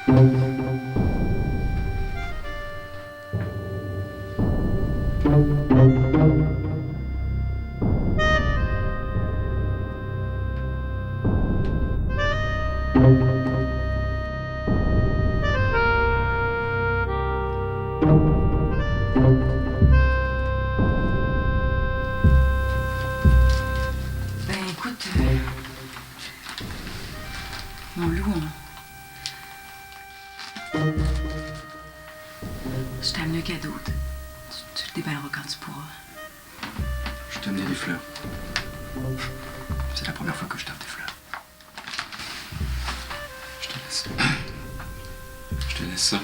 Ben écoute, mon loup, je t'ai amené un cadeau. Tu le déballeras quand tu pourras. Je t'ai amené des fleurs. C'est la première fois que je t'offre des fleurs. Je te laisse. Je te laisse ça.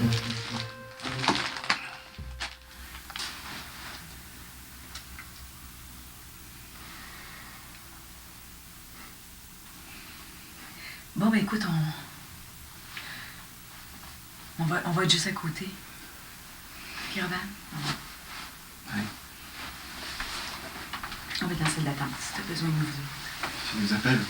Bon, ben écoute, on va être juste à côté. Ok, Robert? Oui. On va être dans la salle d'attente si t'as besoin de nous. Tu nous appelles?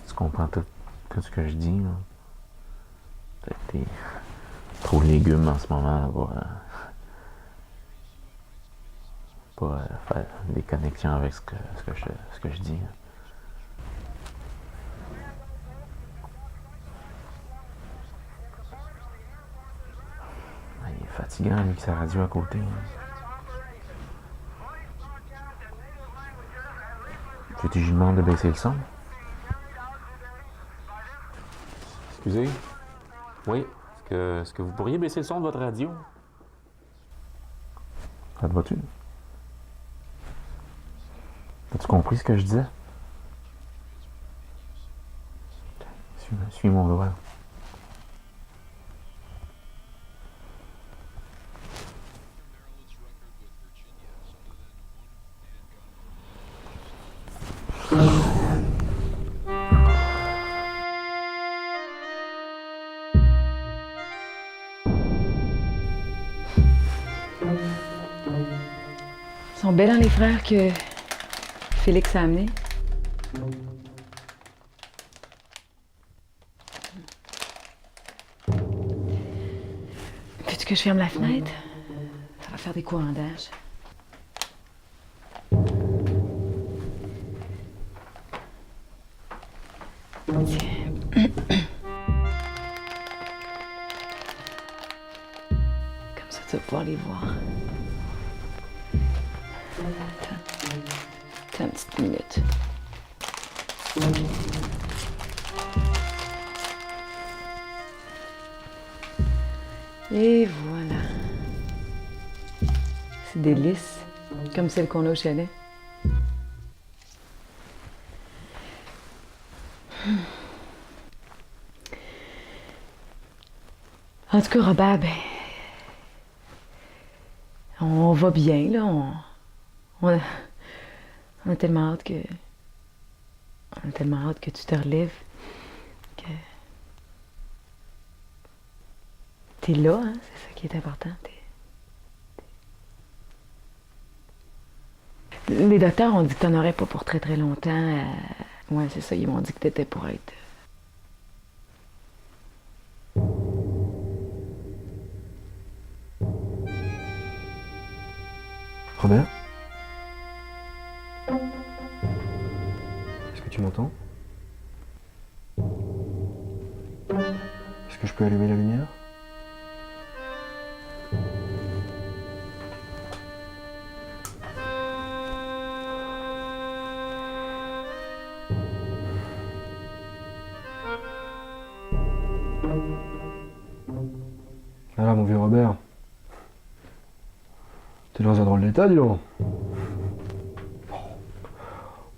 Tu comprends tout ce que je dis, là. Peut-être que t'es trop légumes en ce moment pour faire des connexions avec ce que je dis. Il est fatigant, lui, avec sa radio à côté. Veux-tu que je lui demande de baisser le son? Excusez? Oui? Est-ce que vous pourriez baisser le son de votre radio? Ça te va-tu? As-tu compris ce que je disais? Suis mon doigt. Ils sont belles, hein, les frères que Félix a amenés. Veux-tu que je ferme la fenêtre? Ça va faire des courants d'air. Tiens. Comme ça, tu vas pouvoir les voir. Attends une petite minute. Et voilà. C'est des lys, comme celles qu'on a au chalet. En tout cas, Robert, ben, on va bien, là. On a tellement hâte que... On a tellement hâte que tu te relèves. Que... T'es là, hein? C'est ça qui est important. Les docteurs ont dit que t'en aurais pas pour très très longtemps. Ouais, c'est ça, ils m'ont dit que t'étais pour être... Robert? Est-ce que tu m'entends? Est-ce que je peux allumer la lumière? Alors, mon vieux Robert, T'es dans un drôle d'état, dis donc.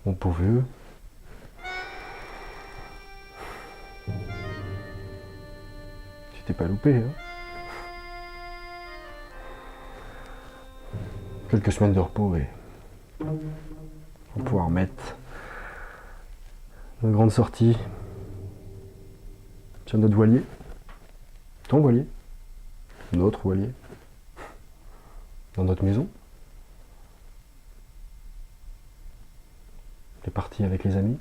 Mon pauvre vieux. Tu t'es pas loupé, hein. Quelques semaines de repos et on va pouvoir mettre notre grande sortie sur notre voilier. Ton voilier. Notre voilier. Dans notre maison. T'es parti avec les amis.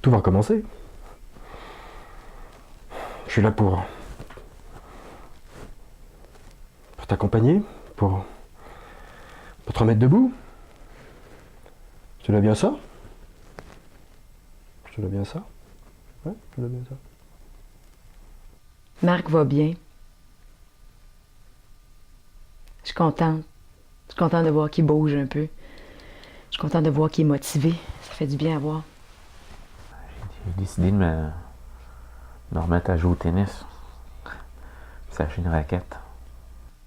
Tout va commencer. Je suis là pour t'accompagner, pour te remettre debout. Je te dois bien ça. Je te dois bien ça. Ouais, je te dois bien ça. Marc va bien. Je suis contente. Je suis contente de voir qu'il bouge un peu. Je suis contente de voir qu'il est motivé. Ça fait du bien à voir. J'ai décidé de me remettre à jouer au tennis. Puis s'acheter une raquette.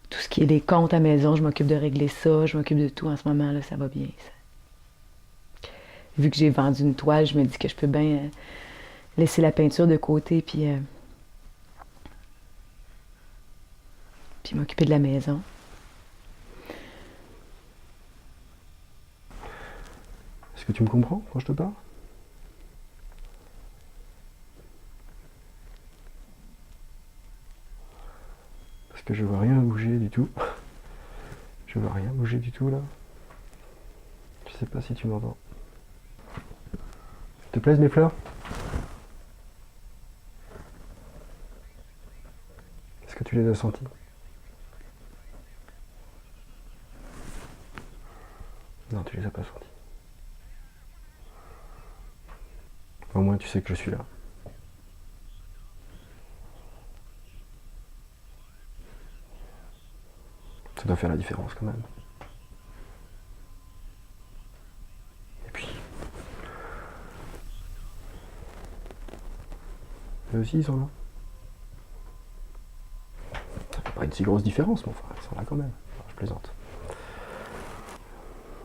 Tout ce qui est des comptes à maison, je m'occupe de régler ça. Je m'occupe de tout en ce moment, là, ça va bien. Ça. Vu que j'ai vendu une toile, je me dis que je peux bien laisser la peinture de côté puis m'occuper de la maison. Est-ce que tu me comprends quand je te parle? Parce que je vois rien bouger du tout. Je vois rien bouger du tout là. Je sais pas si tu m'entends. Te plaisent mes fleurs? Est-ce que tu les as senties? Non, tu les as pas senties. Au moins tu sais que je suis là. Ça doit faire la différence quand même. Et puis... eux aussi ils sont là. Ça fait pas une si grosse différence, mais enfin ils sont là quand même. Non, je plaisante.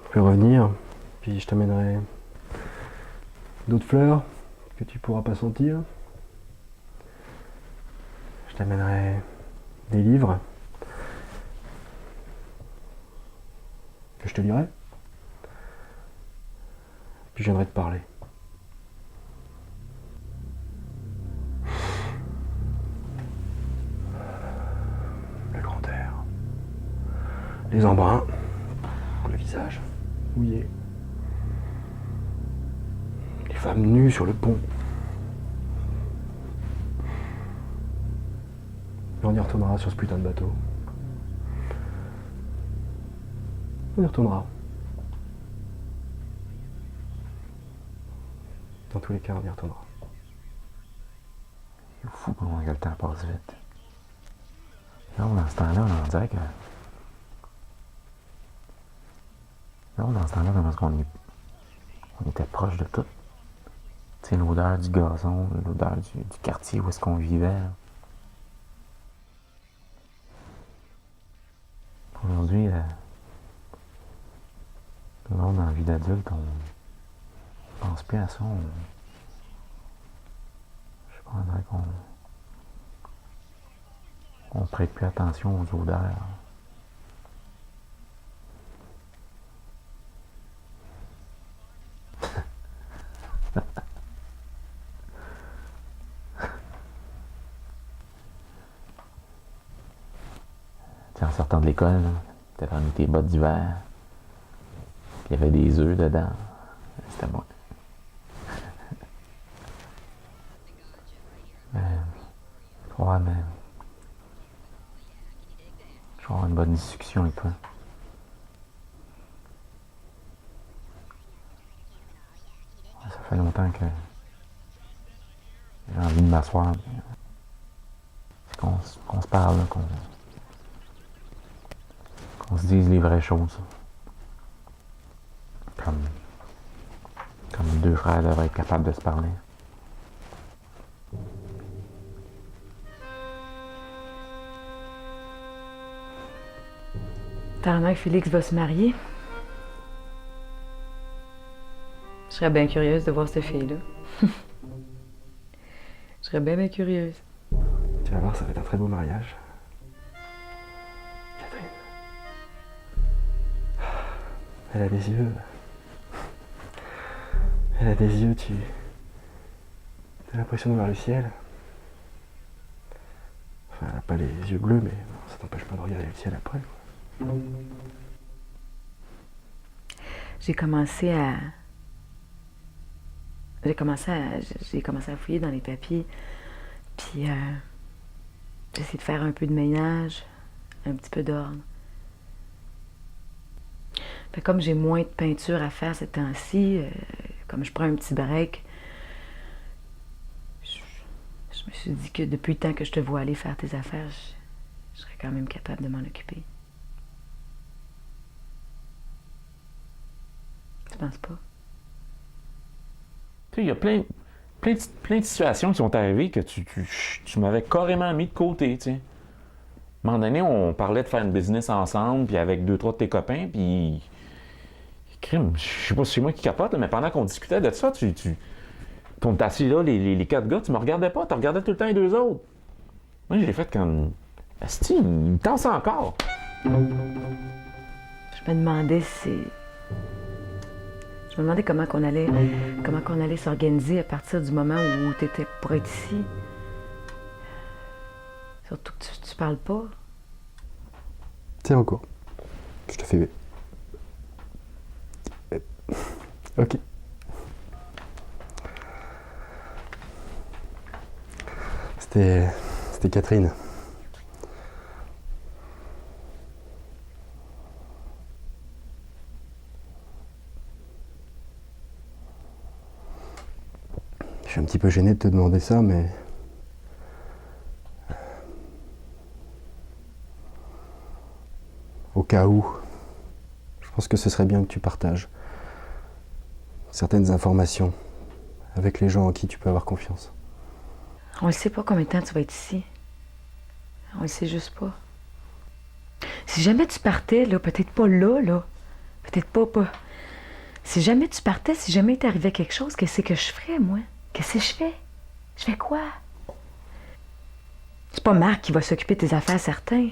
Je peux revenir, puis je t'amènerai d'autres fleurs que tu pourras pas sentir. Je t'amènerai des livres que je te lirai. Puis je viendrai te parler. Le grand air. Les embruns. Le visage mouillé. Les femmes nues sur le pont. Et on y retournera sur ce putain de bateau. On y retournera. Dans tous les cas, on y retournera. C'est fou comment le temps passe vite. Là, dans ce temps-là, on dirait que... Là, dans ce temps-là, comment est-ce on était proche de tout. Tu sais, l'odeur du gazon, l'odeur du quartier où est-ce qu'on vivait. Là. Aujourd'hui, là, dans la vie d'adulte, on pense plus à ça. Je sais pas, on dirait qu'on prête plus attention aux odeurs. En sortant de l'école, t'avais remis tes bottes d'hiver, puis il y avait des œufs dedans. C'était bon. Ouais, mais... Je vais avoir une bonne discussion avec toi. Ça fait longtemps que j'ai envie de m'asseoir. Qu'on se parle, là, qu'on se dise les vraies choses. Comme deux frères devraient être capables de se parler. Apparemment que Félix va se marier. Je serais bien curieuse de voir cette fille-là. Je serais bien curieuse. Tu vas voir, ça va être un très beau mariage. Catherine. Elle a des yeux. Elle a des yeux, tu as l'impression de voir le ciel. Enfin, elle n'a pas les yeux bleus, mais bon, ça t'empêche pas de regarder le ciel après, quoi. J'ai commencé à fouiller dans les papiers, puis j'ai essayé de faire un peu de ménage, un petit peu d'ordre. Fait comme j'ai moins de peinture à faire ces temps-ci, comme je prends un petit break, je me suis dit que depuis le temps que je te vois aller faire tes affaires, je serais quand même capable de m'en occuper. Tu penses pas? Tu sais, il y a plein de situations qui sont arrivées que tu m'avais carrément mis de côté, tu sais. À un moment donné, on parlait de faire une business ensemble, puis avec 2-3 de tes copains, puis... Crime, je sais pas si c'est moi qui capote, là, mais pendant qu'on discutait de ça, on était assis là, les 4 gars, tu me regardais pas, tu regardais tout le temps les 2 autres. Moi, j'ai fait comme... Asti, il me tense encore. Je me demandais comment qu'on allait s'organiser à partir du moment où tu étais pour être ici. Surtout que tu parles pas. Tiens encore. Je te fais... Ok. C'était Catherine. Je suis un petit peu gêné de te demander ça, mais... Au cas où, je pense que ce serait bien que tu partages certaines informations avec les gens en qui tu peux avoir confiance. On ne sait pas combien de temps tu vas être ici. On ne sait juste pas. Si jamais tu partais, là, peut-être pas là, peut-être pas... Si jamais tu partais, si jamais il t'arrivait quelque chose, qu'est-ce que je ferais, moi? Qu'est-ce que je fais? Je fais quoi? C'est pas Marc qui va s'occuper de tes affaires, certain.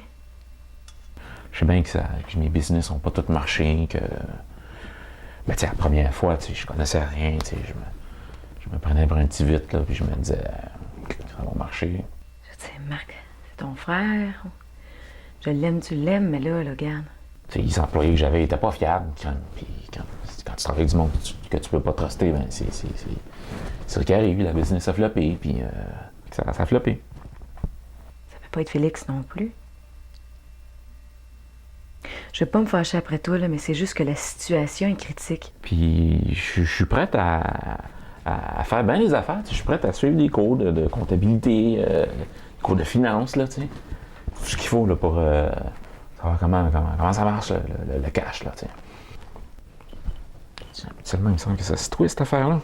Je sais bien que mes business n'ont pas tout marché, que... Ben, tu sais, la première fois, tu sais, je connaissais rien, tu sais, je me prenais pour un petit vite, là, puis je me disais, ça va marcher. Je sais, Marc, c'est ton frère. Je l'aime, tu l'aimes, mais là, regarde. Tu sais, les employés que j'avais n'étaient pas fiables, puis quand tu travailles avec du monde que tu peux pas truster, ben, c'est ce qui arrive, la business a floppé, puis ça a floppé. Ça peut pas être Félix non plus. Je vais pas me fâcher après toi, là, mais c'est juste que la situation est critique. Puis je suis prête à faire bien les affaires. Je suis prête à suivre des cours de comptabilité, des cours de finance, là, tu sais. Tout ce qu'il faut là, pour savoir comment ça marche, le cash, là, tu sais. Habituellement, il me semble que ça se trouve, cette affaire-là.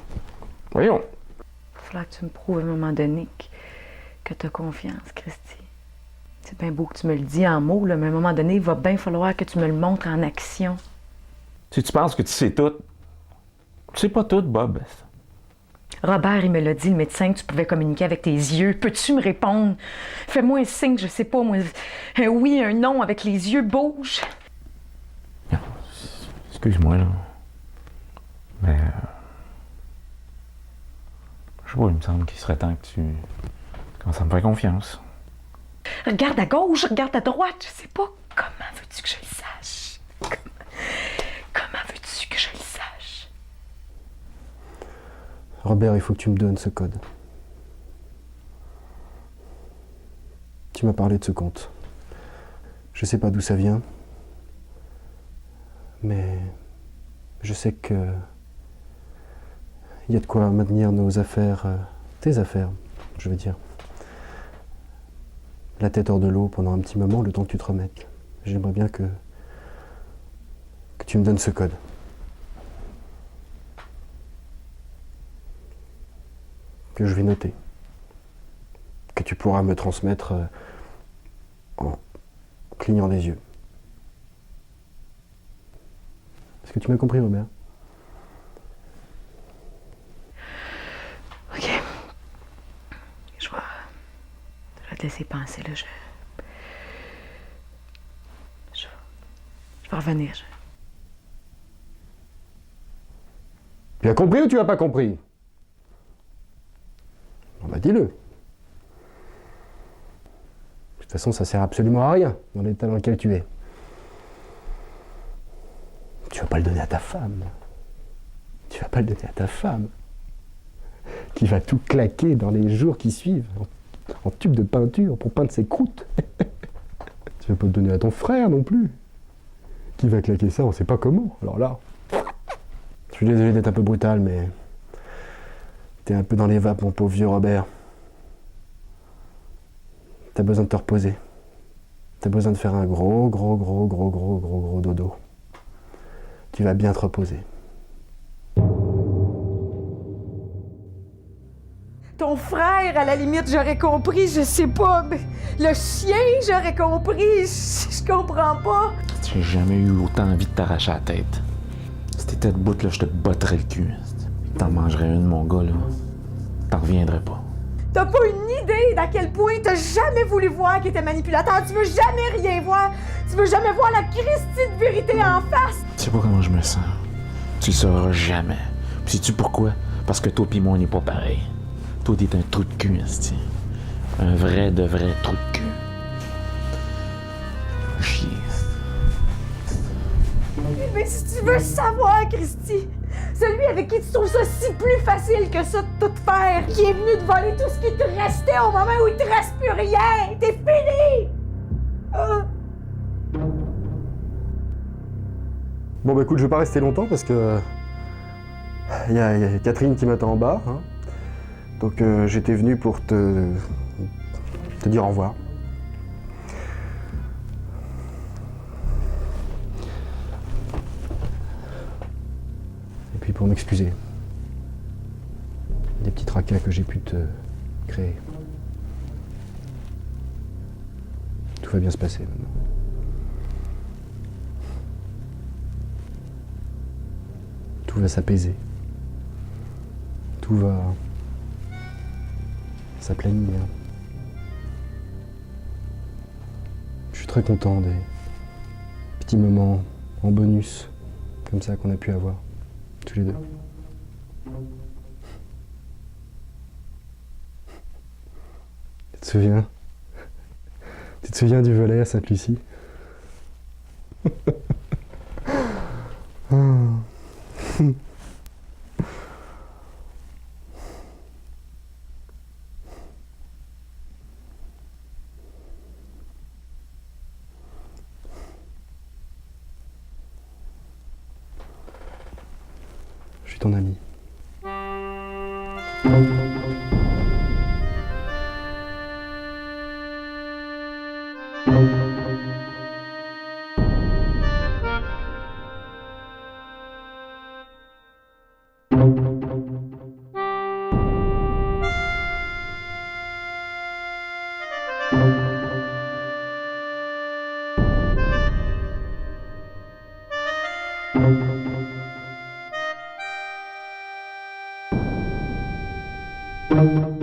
Voyons. Il va falloir que tu me prouves à un moment donné que tu as confiance, Christy. C'est bien beau que tu me le dis en mots, là, mais à un moment donné, il va bien falloir que tu me le montres en action. Tu penses que tu sais tout. Tu sais pas tout, Bob. Robert, il me l'a dit, le médecin, que tu pouvais communiquer avec tes yeux. Peux-tu me répondre? Fais-moi un signe, je sais pas, moi. Un oui, un non, avec les yeux, bouge. Excuse-moi, là. Mais... je sais pas, il me semble qu'il serait temps que tu commences à me faire confiance. Regarde à gauche, regarde à droite, je sais pas. Comment veux-tu que je le sache? Comment veux-tu que je le sache? Robert, il faut que tu me donnes ce code. Tu m'as parlé de ce compte. Je sais pas d'où ça vient, mais je sais que il y a de quoi maintenir nos affaires, tes affaires, je veux dire. La tête hors de l'eau pendant un petit moment, le temps que tu te remettes. J'aimerais bien que tu me donnes ce code. Que je vais noter. Que tu pourras me transmettre en clignant des yeux. que tu m'as compris, Robert? OK. Je vais te laisser penser, là. Je vais revenir. Tu as compris ou tu as pas compris? Bon, bah dis-le. De toute façon, ça sert absolument à rien dans l'état dans lequel tu es. Tu vas pas le donner à ta femme. Tu vas pas le donner à ta femme. Qui va tout claquer dans les jours qui suivent, en tube de peinture pour peindre ses croûtes. Tu vas pas le donner à ton frère non plus. Qui va claquer ça, on sait pas comment. Alors là, je suis désolé d'être un peu brutal, mais t'es un peu dans les vapes, mon pauvre vieux Robert. T'as besoin de te reposer. T'as besoin de faire un gros dodo. Tu vas bien te reposer. Ton frère, à la limite, j'aurais compris, je sais pas, mais le chien, j'aurais compris, je comprends pas. J'ai jamais eu autant envie de t'arracher la tête. Si t'étais debout, là, je te botterais le cul. T'en mangerais une, mon gars, là. T'en reviendrais pas. T'as pas une idée d'à quel point t'as jamais voulu voir qu'il était manipulateur. Tu veux jamais rien voir. Tu veux jamais voir la Christie de vérité en face. Tu sais pas comment je me sens. Tu le sauras jamais. Puis sais-tu pourquoi? Parce que toi pis moi, on n'est pas pareil. Toi, t'es un trou de cul, esti. Un vrai de vrai trou de cul. Chier. Mais si tu veux savoir, Christy, celui avec qui tu trouves ça si plus facile que ça de tout faire, qui est venu te voler tout ce qui te restait au moment où il te reste plus rien, t'es fini! Ah. Bon bah écoute, je vais pas rester longtemps parce que il y a Catherine qui m'attend en bas. Hein. Donc j'étais venu pour te dire au revoir. Et puis pour m'excuser des petits tracas que j'ai pu te créer. Tout va bien se passer maintenant. Tout va s'apaiser. Tout va s'aplanir. Je suis très content des petits moments en bonus comme ça qu'on a pu avoir tous les deux. Tu te souviens? Tu te souviens du volet à Sainte-Lucie? Je suis ton ami. Thank you.